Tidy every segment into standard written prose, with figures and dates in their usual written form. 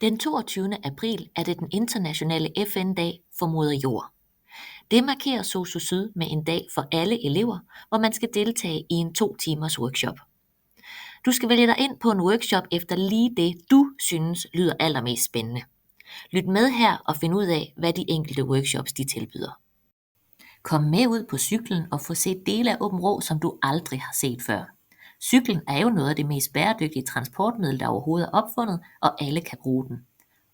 Den 22. april er det den internationale FN-dag for moder jord. Det markerer Sosu Syd med en dag for alle elever, hvor man skal deltage i en 2 timers workshop. Du skal vælge dig ind på en workshop efter lige det, du synes lyder allermest spændende. Lyt med her og find ud af, hvad de enkelte workshops de tilbyder. Kom med ud på cyklen og få set dele af Åben Rå, som du aldrig har set før. Cyklen er jo noget af det mest bæredygtige transportmiddel, der overhovedet er opfundet, og alle kan bruge den.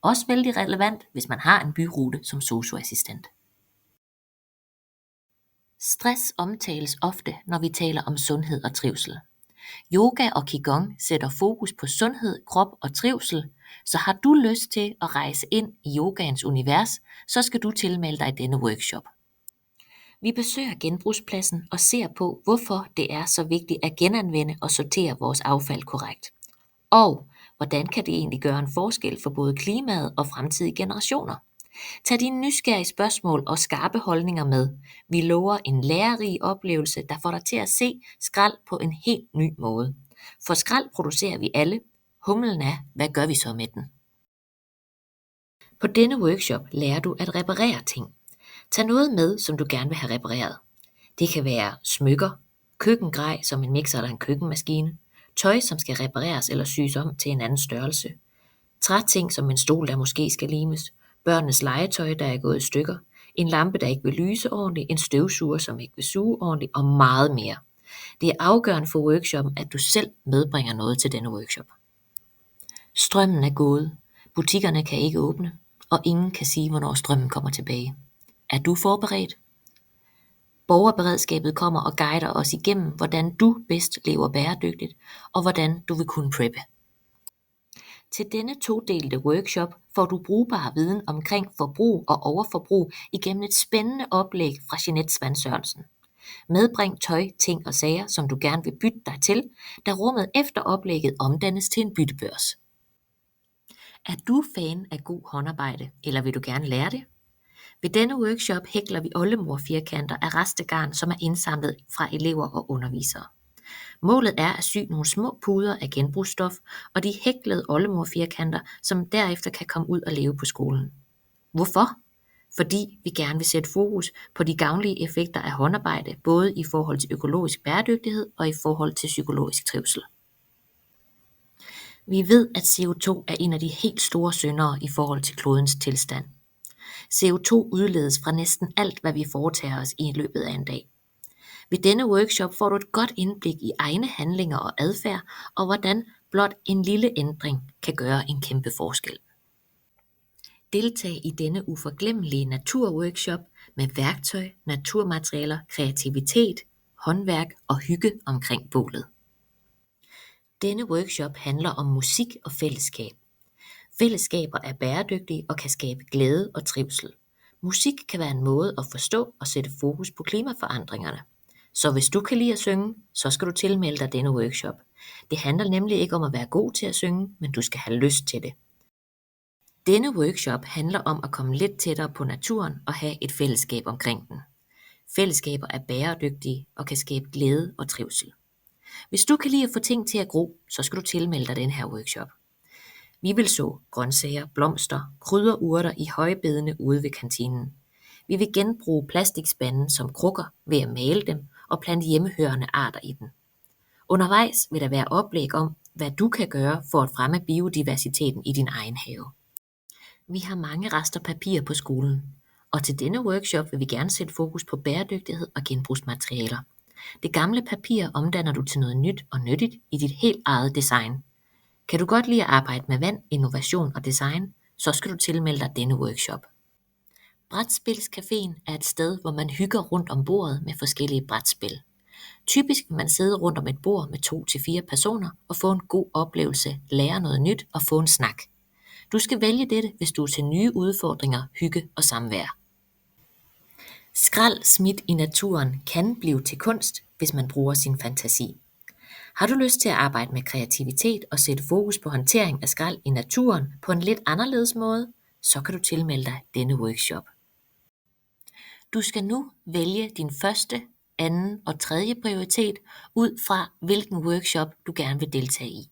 Også vældig relevant, hvis man har en byrute som sosu-assistent. Stress omtales ofte, når vi taler om sundhed og trivsel. Yoga og Qigong sætter fokus på sundhed, krop og trivsel, så har du lyst til at rejse ind i yogaens univers, så skal du tilmelde dig denne workshop. Vi besøger genbrugspladsen og ser på, hvorfor det er så vigtigt at genanvende og sortere vores affald korrekt. Og hvordan kan det egentlig gøre en forskel for både klimaet og fremtidige generationer? Tag dine nysgerrige spørgsmål og skarpe holdninger med. Vi lover en lærerig oplevelse, der får dig til at se skrald på en helt ny måde. For skrald producerer vi alle. Humlen er, hvad gør vi så med den? På denne workshop lærer du at reparere ting. Tag noget med, som du gerne vil have repareret. Det kan være smykker, køkkengrej som en mixer eller en køkkenmaskine, tøj som skal repareres eller syes om til en anden størrelse, træting som en stol, der måske skal limes, børnenes legetøj, der er gået i stykker, en lampe, der ikke vil lyse ordentligt, en støvsuger, som ikke vil suge ordentligt og meget mere. Det er afgørende for workshoppen, at du selv medbringer noget til denne workshop. Strømmen er gået, butikkerne kan ikke åbne, og ingen kan sige, hvornår strømmen kommer tilbage. Er du forberedt? Borgerberedskabet kommer og guider os igennem, hvordan du bedst lever bæredygtigt, og hvordan du vil kunne preppe. Til denne todelte workshop får du brugbar viden omkring forbrug og overforbrug igennem et spændende oplæg fra Jeanette Svand Sørensen. Medbring tøj, ting og sager, som du gerne vil bytte dig til, da rummet efter oplægget omdannes til en byttebørs. Er du fan af god håndarbejde, eller vil du gerne lære det? Ved denne workshop hækler vi oldemor-firkanter af restegarn, som er indsamlet fra elever og undervisere. Målet er at sy nogle små puder af genbrugsstof og de hæklede oldemor-firkanter, som derefter kan komme ud og leve på skolen. Hvorfor? Fordi vi gerne vil sætte fokus på de gavnlige effekter af håndarbejde, både i forhold til økologisk bæredygtighed og i forhold til psykologisk trivsel. Vi ved, at CO2 er en af de helt store syndere i forhold til klodens tilstand. CO2 udledes fra næsten alt, hvad vi foretager os i løbet af en dag. Ved denne workshop får du et godt indblik i egne handlinger og adfærd, og hvordan blot en lille ændring kan gøre en kæmpe forskel. Deltag i denne uforglemmelige naturworkshop med værktøj, naturmaterialer, kreativitet, håndværk og hygge omkring bålet. Denne workshop handler om musik og fællesskab. Fællesskaber er bæredygtige og kan skabe glæde og trivsel. Musik kan være en måde at forstå og sætte fokus på klimaforandringerne. Så hvis du kan lide at synge, så skal du tilmelde dig denne workshop. Det handler nemlig ikke om at være god til at synge, men du skal have lyst til det. Denne workshop handler om at komme lidt tættere på naturen og have et fællesskab omkring den. Fællesskaber er bæredygtige og kan skabe glæde og trivsel. Hvis du kan lide at få ting til at gro, så skal du tilmelde dig den her workshop. Vi vil så grøntsager, blomster, krydderurter i højbedene ude ved kantinen. Vi vil genbruge plastikspanden som krukker ved at male dem og plante hjemmehørende arter i den. Undervejs vil der være oplæg om, hvad du kan gøre for at fremme biodiversiteten i din egen have. Vi har mange rester papir på skolen, og til denne workshop vil vi gerne sætte fokus på bæredygtighed og genbrugsmaterialer. Det gamle papir omdanner du til noget nyt og nyttigt i dit helt eget design. Kan du godt lide at arbejde med vand, innovation og design, så skal du tilmelde dig denne workshop. Brætspilscaféen er et sted, hvor man hygger rundt om bordet med forskellige brætspil. Typisk vil man sidde rundt om et bord med 2 til 4 personer og få en god oplevelse, lære noget nyt og få en snak. Du skal vælge dette, hvis du er til nye udfordringer, hygge og samvær. Skrald smidt i naturen kan blive til kunst, hvis man bruger sin fantasi. Har du lyst til at arbejde med kreativitet og sætte fokus på håndtering af skrald i naturen på en lidt anderledes måde, så kan du tilmelde dig denne workshop. Du skal nu vælge din første, anden og tredje prioritet ud fra hvilken workshop du gerne vil deltage i.